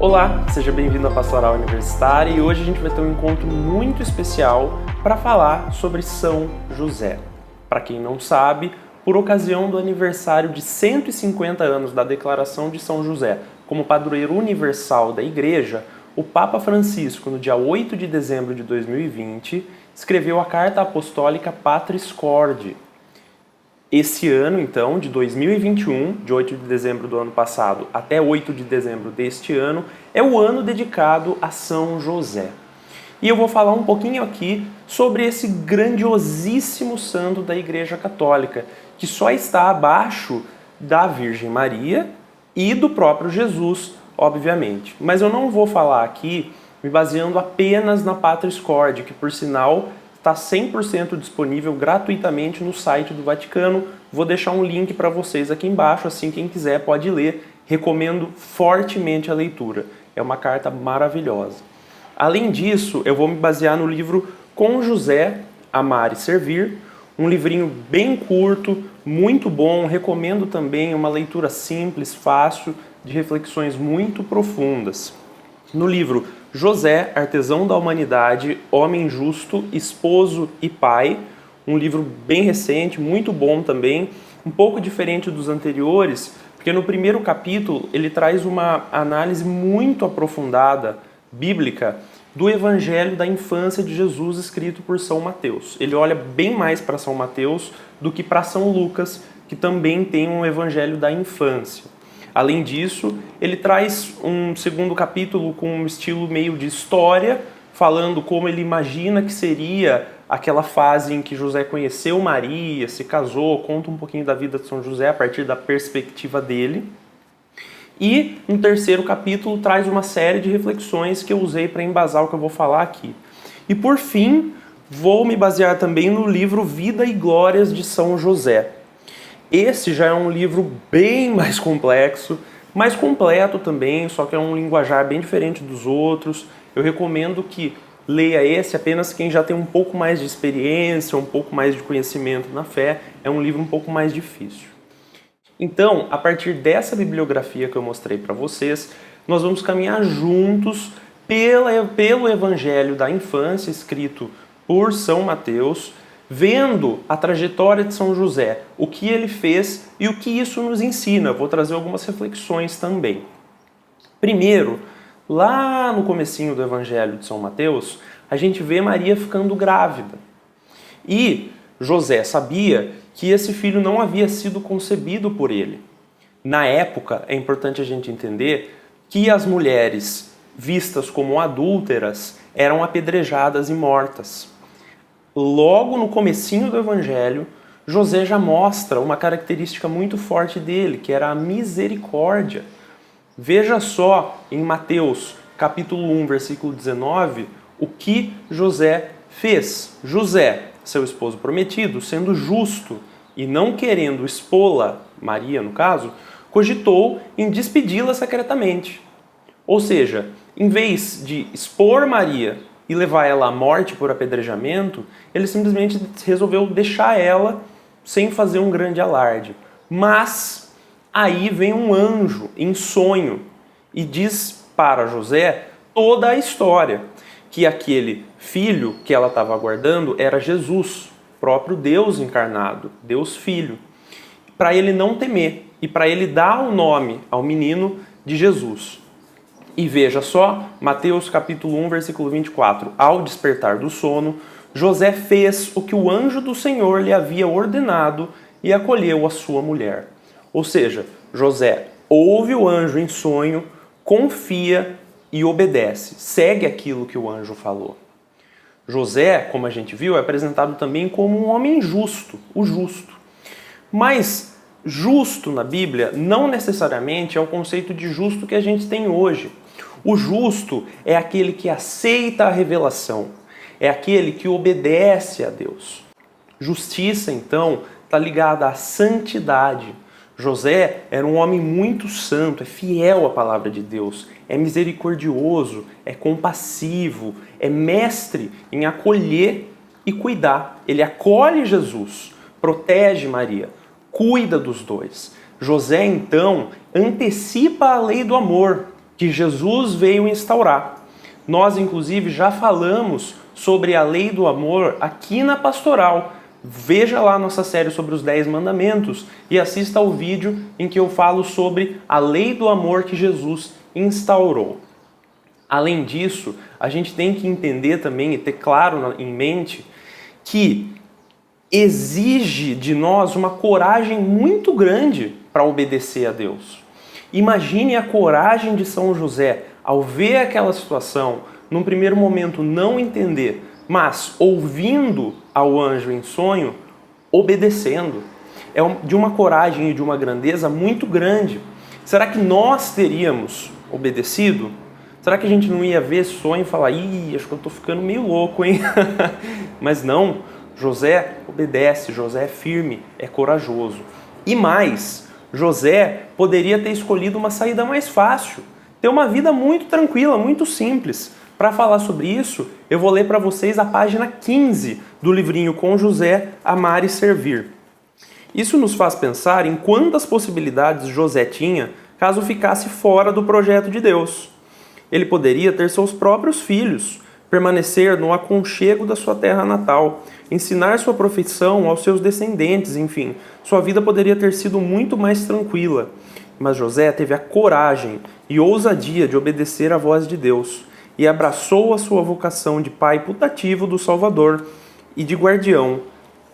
Olá, seja bem-vindo à Pastoral Universitária e hoje a gente vai ter um encontro muito especial para falar sobre São José. Para quem não sabe, por ocasião do aniversário de 150 anos da Declaração de São José como padroeiro universal da Igreja, o Papa Francisco, no dia 8 de dezembro de 2020, escreveu a Carta Apostólica Patris Corde. Esse ano, então, de 2021, de 8 de dezembro do ano passado até 8 de dezembro deste ano, é o ano dedicado a São José. E eu vou falar um pouquinho aqui sobre esse grandiosíssimo santo da Igreja Católica, que só está abaixo da Virgem Maria e do próprio Jesus, obviamente. Mas eu não vou falar aqui me baseando apenas na Patris Corde, que, por sinal, está 100% disponível gratuitamente no site do Vaticano. Vou deixar um link para vocês aqui embaixo, assim quem quiser pode ler. Recomendo fortemente a leitura. É uma carta maravilhosa. Além disso, eu vou me basear no livro Com José, Amar e Servir, um livrinho bem curto, muito bom. Recomendo também uma leitura simples, fácil, de reflexões muito profundas. No livro José, Artesão da Humanidade, Homem Justo, Esposo e Pai, um livro bem recente, muito bom também, um pouco diferente dos anteriores, porque no primeiro capítulo ele traz uma análise muito aprofundada, bíblica, do Evangelho da infância de Jesus escrito por São Mateus. Ele olha bem mais para São Mateus do que para São Lucas, que também tem um Evangelho da infância. Além disso, ele traz um segundo capítulo com um estilo meio de história, falando como ele imagina que seria aquela fase em que José conheceu Maria, se casou, conta um pouquinho da vida de São José a partir da perspectiva dele. E no terceiro capítulo traz uma série de reflexões que eu usei para embasar o que eu vou falar aqui. E por fim, vou me basear também no livro Vida e Glórias de São José. Esse já é um livro bem mais complexo, mais completo também, só que é um linguajar bem diferente dos outros. Eu recomendo que leia esse apenas quem já tem um pouco mais de experiência, um pouco mais de conhecimento na fé. É um livro um pouco mais difícil. Então, a partir dessa bibliografia que eu mostrei para vocês, nós vamos caminhar juntos pelo Evangelho da Infância, escrito por São Mateus, vendo a trajetória de São José, o que ele fez e o que isso nos ensina. Vou trazer algumas reflexões também. Primeiro, lá no comecinho do Evangelho de São Mateus, a gente vê Maria ficando grávida. E José sabia que esse filho não havia sido concebido por ele. Na época, é importante a gente entender que as mulheres vistas como adúlteras eram apedrejadas e mortas. Logo no comecinho do Evangelho, José já mostra uma característica muito forte dele, que era a misericórdia. Veja só em Mateus, capítulo 1, versículo 19, o que José fez. José, seu esposo prometido, sendo justo e não querendo expô-la, Maria no caso, cogitou em despedi-la secretamente. Ou seja, em vez de expor Maria e levar ela à morte por apedrejamento, ele simplesmente resolveu deixar ela sem fazer um grande alarde. Mas aí vem um anjo em sonho e diz para José toda a história, que aquele filho que ela estava aguardando era Jesus, próprio Deus encarnado, Deus Filho, para ele não temer e para ele dar o nome ao menino de Jesus. E veja só, Mateus capítulo 1, versículo 24. Ao despertar do sono, José fez o que o anjo do Senhor lhe havia ordenado e acolheu a sua mulher. Ou seja, José ouve o anjo em sonho, confia e obedece, segue aquilo que o anjo falou. José, como a gente viu, é apresentado também como um homem justo, o justo. Mas justo na Bíblia não necessariamente é o conceito de justo que a gente tem hoje. O justo é aquele que aceita a revelação, é aquele que obedece a Deus. Justiça, então, está ligada à santidade. José era um homem muito santo, é fiel à palavra de Deus, é misericordioso, é compassivo, é mestre em acolher e cuidar. Ele acolhe Jesus, protege Maria, cuida dos dois. José, então, antecipa a lei do amor. que Jesus veio instaurar. Nós, inclusive, já falamos sobre a lei do amor aqui na Pastoral. Veja lá a nossa série sobre os 10 mandamentos e assista ao vídeo em que eu falo sobre a lei do amor que Jesus instaurou. Além disso, a gente tem que entender também e ter claro em mente que exige de nós uma coragem muito grande para obedecer a Deus. Imagine a coragem de São José ao ver aquela situação, num primeiro momento não entender, mas ouvindo ao anjo em sonho, obedecendo. É de uma coragem e de uma grandeza muito grande. Será que nós teríamos obedecido? Será que a gente não ia ver sonho e falar, acho que eu estou ficando meio louco, hein? Mas não, José obedece, José é firme, é corajoso. E mais, José poderia ter escolhido uma saída mais fácil, ter uma vida muito tranquila, muito simples. Para falar sobre isso, eu vou ler para vocês a página 15 do livrinho Com José, Amar e Servir. Isso nos faz pensar em quantas possibilidades José tinha caso ficasse fora do projeto de Deus. Ele poderia ter seus próprios filhos, permanecer no aconchego da sua terra natal, ensinar sua profissão aos seus descendentes, enfim, sua vida poderia ter sido muito mais tranquila. Mas José teve a coragem e ousadia de obedecer à voz de Deus e abraçou a sua vocação de pai putativo do Salvador e de guardião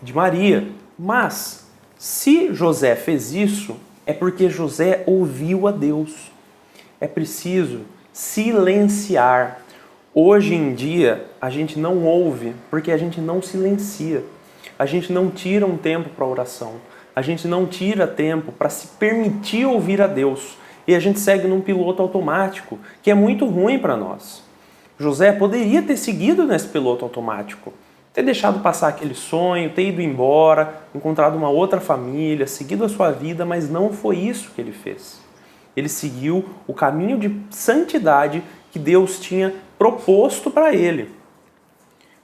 de Maria. Mas, se José fez isso, é porque José ouviu a Deus. É preciso silenciar. Hoje em dia, a gente não ouve porque a gente não silencia. A gente não tira um tempo para oração. A gente não tira tempo para se permitir ouvir a Deus. E a gente segue num piloto automático, que é muito ruim para nós. José poderia ter seguido nesse piloto automático, ter deixado passar aquele sonho, ter ido embora, encontrado uma outra família, seguido a sua vida, mas não foi isso que ele fez. Ele seguiu o caminho de santidade que Deus tinha proposto para ele.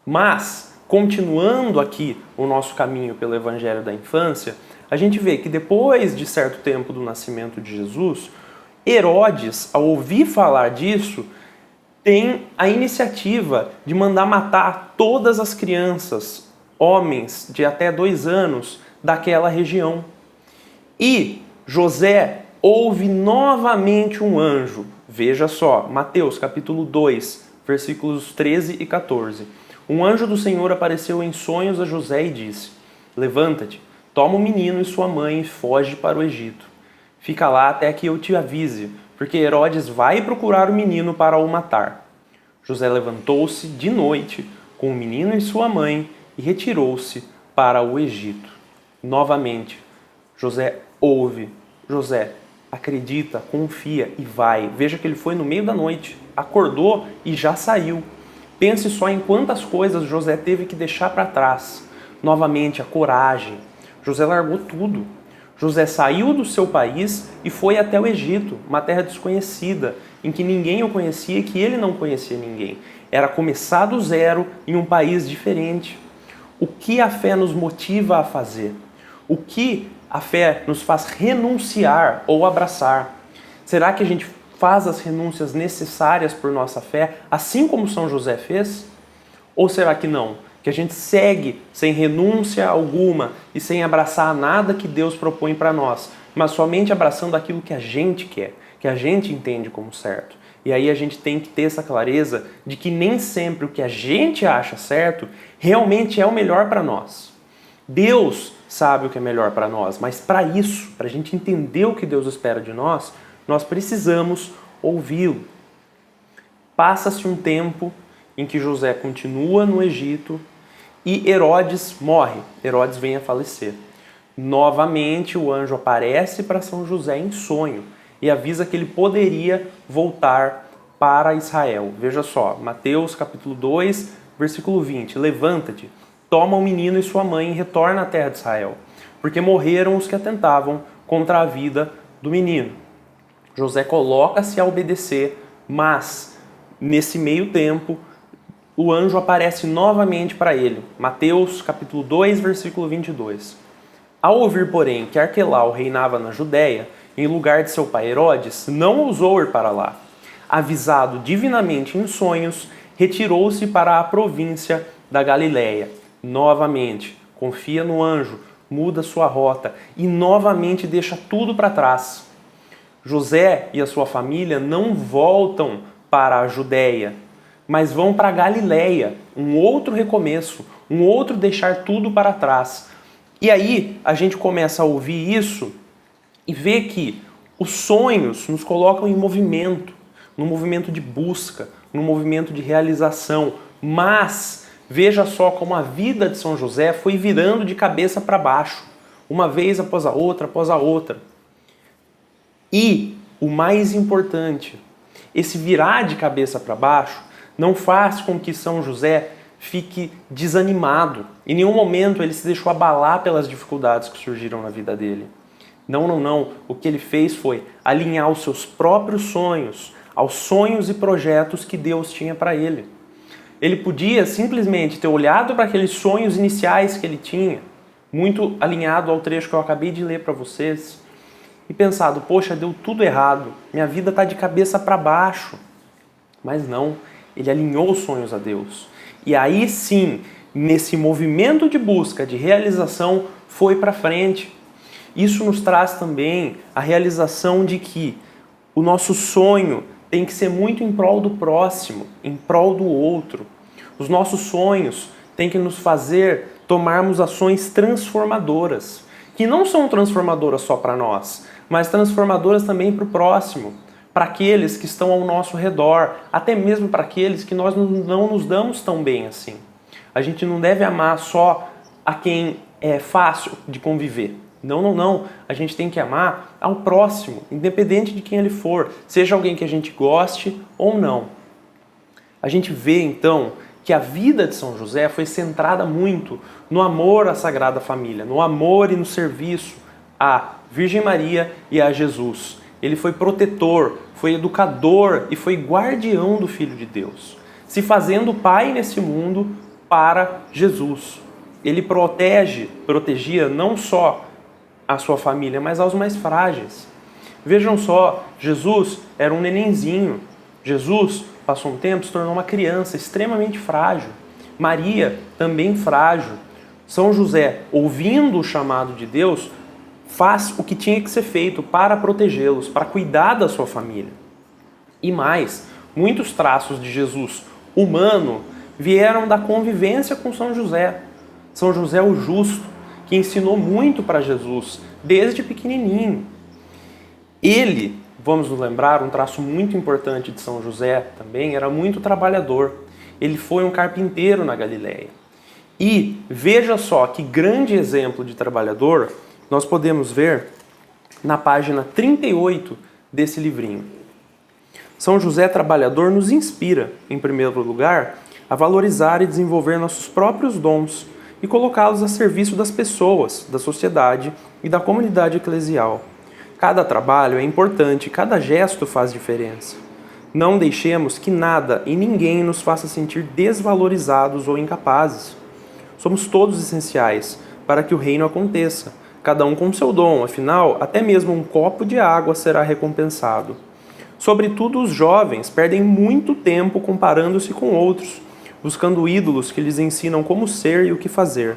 Mas, continuando aqui o nosso caminho pelo Evangelho da Infância, a gente vê que depois de certo tempo do nascimento de Jesus, Herodes, ao ouvir falar disso, tem a iniciativa de mandar matar todas as crianças, homens de até 2 anos, daquela região. E José ouve novamente um anjo. Veja só, Mateus capítulo 2, versículos 13 e 14. Um anjo do Senhor apareceu em sonhos a José e disse: Levanta-te, toma o menino e sua mãe e foge para o Egito. Fica lá até que eu te avise, porque Herodes vai procurar o menino para o matar. José levantou-se de noite com o menino e sua mãe e retirou-se para o Egito. Novamente, José ouve. José acredita, confia e vai. Veja que ele foi no meio da noite, acordou e já saiu. Pense só em quantas coisas José teve que deixar para trás. Novamente, a coragem. José largou tudo. José saiu do seu país e foi até o Egito, uma terra desconhecida, em que ninguém o conhecia e que ele não conhecia ninguém. Era começar do zero em um país diferente. O que a fé nos motiva a fazer? O que a fé nos faz renunciar ou abraçar? Será que a gente faz as renúncias necessárias por nossa fé, assim como São José fez? Ou será que não? Que a gente segue sem renúncia alguma e sem abraçar nada que Deus propõe para nós, mas somente abraçando aquilo que a gente quer, que a gente entende como certo. E aí a gente tem que ter essa clareza de que nem sempre o que a gente acha certo realmente é o melhor para nós. Deus sabe o que é melhor para nós, mas para isso, para a gente entender o que Deus espera de nós, nós precisamos ouvi-lo. Passa-se um tempo em que José continua no Egito e Herodes morre. Herodes vem a falecer. Novamente o anjo aparece para São José em sonho e avisa que ele poderia voltar para Israel. Veja só, Mateus capítulo 2, versículo 20. Levanta-te, toma o menino e sua mãe e retorna à terra de Israel, porque morreram os que atentavam contra a vida do menino. José coloca-se a obedecer, mas nesse meio tempo o anjo aparece novamente para ele. Mateus capítulo 2, versículo 22. Ao ouvir, porém, que Arquelau reinava na Judéia, em lugar de seu pai Herodes, não ousou ir para lá. avisado divinamente em sonhos, retirou-se para a província da Galiléia. Novamente, confia no anjo, muda sua rota e novamente deixa tudo para trás. José e a sua família não voltam para a Judéia, mas vão para a Galiléia, um outro recomeço, um outro deixar tudo para trás. E aí a gente começa a ouvir isso e ver que os sonhos nos colocam em movimento, num movimento de busca, num movimento de realização. Mas veja só como a vida de São José foi virando de cabeça para baixo, uma vez após a outra, após a outra. E o mais importante, esse virar de cabeça para baixo não faz com que São José fique desanimado. Em nenhum momento ele se deixou abalar pelas dificuldades que surgiram na vida dele. Não. O que ele fez foi alinhar os seus próprios sonhos aos sonhos e projetos que Deus tinha para ele. Ele podia simplesmente ter olhado para aqueles sonhos iniciais que ele tinha, muito alinhado ao trecho que eu acabei de ler para vocês, e pensado, poxa, deu tudo errado, minha vida está de cabeça para baixo. Mas não, ele alinhou os sonhos a Deus. E aí sim, nesse movimento de busca, de realização, foi para frente. Isso nos traz também a realização de que o nosso sonho tem que ser muito em prol do próximo, em prol do outro. Os nossos sonhos têm que nos fazer tomarmos ações transformadoras, que não são transformadoras só para nós, mas transformadoras também para o próximo, para aqueles que estão ao nosso redor, até mesmo para aqueles que nós não nos damos tão bem assim. A gente não deve amar só a quem é fácil de conviver. Não. A gente tem que amar ao próximo, independente de quem ele for, seja alguém que a gente goste ou não. A gente vê, então, que a vida de São José foi centrada muito no amor à Sagrada Família, no amor e no serviço à Virgem Maria e a Jesus. Ele foi protetor, foi educador e foi guardião do Filho de Deus, se fazendo pai nesse mundo para Jesus. Ele protegia não só a sua família, mas aos mais frágeis. Vejam só, Jesus era um nenenzinho. Jesus passou um tempo, se tornou uma criança extremamente frágil. Maria, também frágil. São José, ouvindo o chamado de Deus, faz o que tinha que ser feito para protegê-los, para cuidar da sua família. E mais, muitos traços de Jesus humano vieram da convivência com São José. São José o Justo, que ensinou muito para Jesus desde pequenininho. Ele, vamos nos lembrar, um traço muito importante de São José também, era muito trabalhador. Ele foi um carpinteiro na Galiléia. E veja só que grande exemplo de trabalhador nós podemos ver na página 38 desse livrinho. São José trabalhador nos inspira, em primeiro lugar, a valorizar e desenvolver nossos próprios dons e colocá-los a serviço das pessoas, da sociedade e da comunidade eclesial. Cada trabalho é importante, cada gesto faz diferença. Não deixemos que nada e ninguém nos faça sentir desvalorizados ou incapazes. Somos todos essenciais para que o reino aconteça, cada um com seu dom, afinal, até mesmo um copo de água será recompensado. Sobretudo os jovens perdem muito tempo comparando-se com outros, buscando ídolos que lhes ensinam como ser e o que fazer,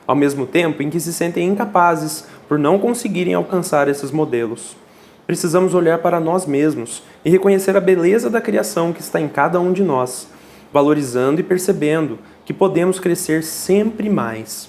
ao mesmo tempo em que se sentem incapazes por não conseguirem alcançar esses modelos. Precisamos olhar para nós mesmos e reconhecer a beleza da criação que está em cada um de nós, valorizando e percebendo que podemos crescer sempre mais.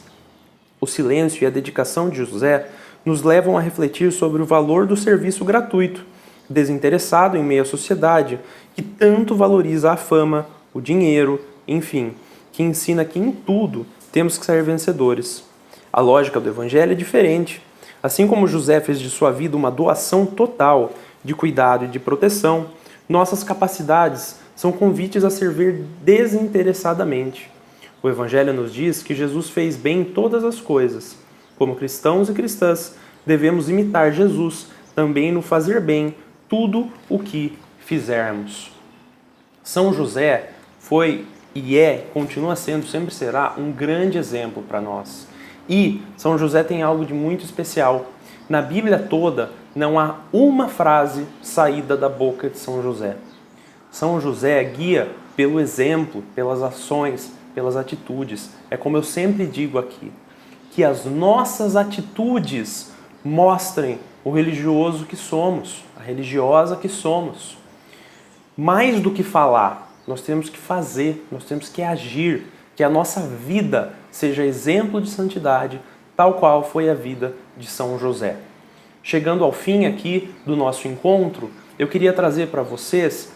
O silêncio e a dedicação de José nos levam a refletir sobre o valor do serviço gratuito, desinteressado em meio à sociedade, que tanto valoriza a fama, o dinheiro, enfim, que ensina que em tudo temos que ser vencedores. A lógica do Evangelho é diferente. Assim como José fez de sua vida uma doação total de cuidado e de proteção, nossas capacidades são convites a servir desinteressadamente. O Evangelho nos diz que Jesus fez bem todas as coisas. Como cristãos e cristãs, devemos imitar Jesus também no fazer bem tudo o que fizermos. São José foi e continua sendo, sempre será, um grande exemplo para nós. E São José tem algo de muito especial. Na Bíblia toda, não há uma frase saída da boca de São José. São José guia pelo exemplo, pelas ações, pelas atitudes. É como eu sempre digo aqui, que as nossas atitudes mostrem o religioso que somos, a religiosa que somos. Mais do que falar, nós temos que fazer, nós temos que agir, que a nossa vida seja exemplo de santidade, tal qual foi a vida de São José. Chegando ao fim aqui do nosso encontro, eu queria trazer para vocês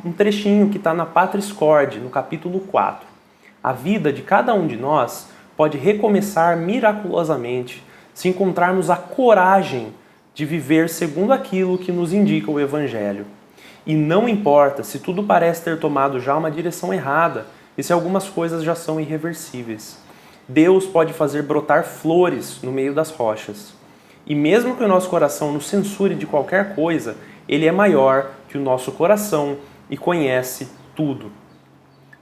um trechinho que está na Patris Corde, no capítulo 4. A vida de cada um de nós pode recomeçar miraculosamente se encontrarmos a coragem de viver segundo aquilo que nos indica o Evangelho. E não importa se tudo parece ter tomado já uma direção errada e se algumas coisas já são irreversíveis. Deus pode fazer brotar flores no meio das rochas. E mesmo que o nosso coração nos censure de qualquer coisa, Ele é maior que o nosso coração e conhece tudo.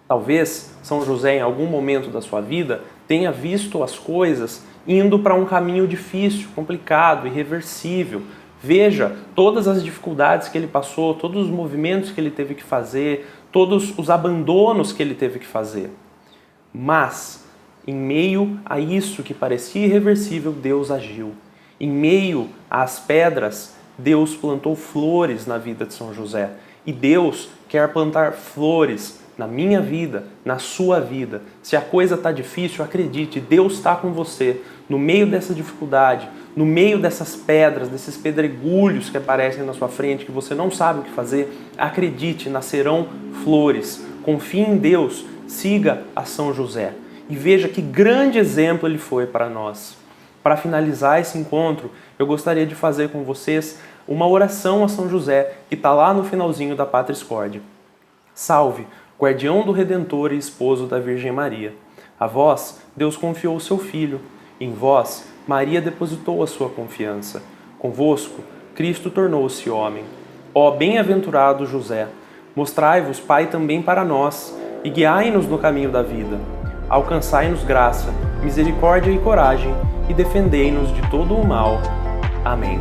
Talvez São José, em algum momento da sua vida, tenha visto as coisas indo para um caminho difícil, complicado, irreversível. Veja todas as dificuldades que ele passou, todos os movimentos que ele teve que fazer, todos os abandonos que ele teve que fazer. Mas, em meio a isso que parecia irreversível, Deus agiu. Em meio às pedras, Deus plantou flores na vida de São José. E Deus quer plantar flores na minha vida, na sua vida. Se a coisa está difícil, acredite, Deus está com você. No meio dessa dificuldade, no meio dessas pedras, desses pedregulhos que aparecem na sua frente, que você não sabe o que fazer, acredite, nascerão flores. Confie em Deus, siga a São José. E veja que grande exemplo ele foi para nós. Para finalizar esse encontro, eu gostaria de fazer com vocês uma oração a São José, que está lá no finalzinho da Patris Corde. Salve, guardião do Redentor e esposo da Virgem Maria. A vós, Deus confiou o seu Filho. Em vós, Maria depositou a sua confiança. Convosco, Cristo tornou-se homem. Ó bem-aventurado José, mostrai-vos Pai também para nós, e guiai-nos no caminho da vida. Alcançai-nos graça, misericórdia e coragem, e defendei-nos de todo o mal. Amém.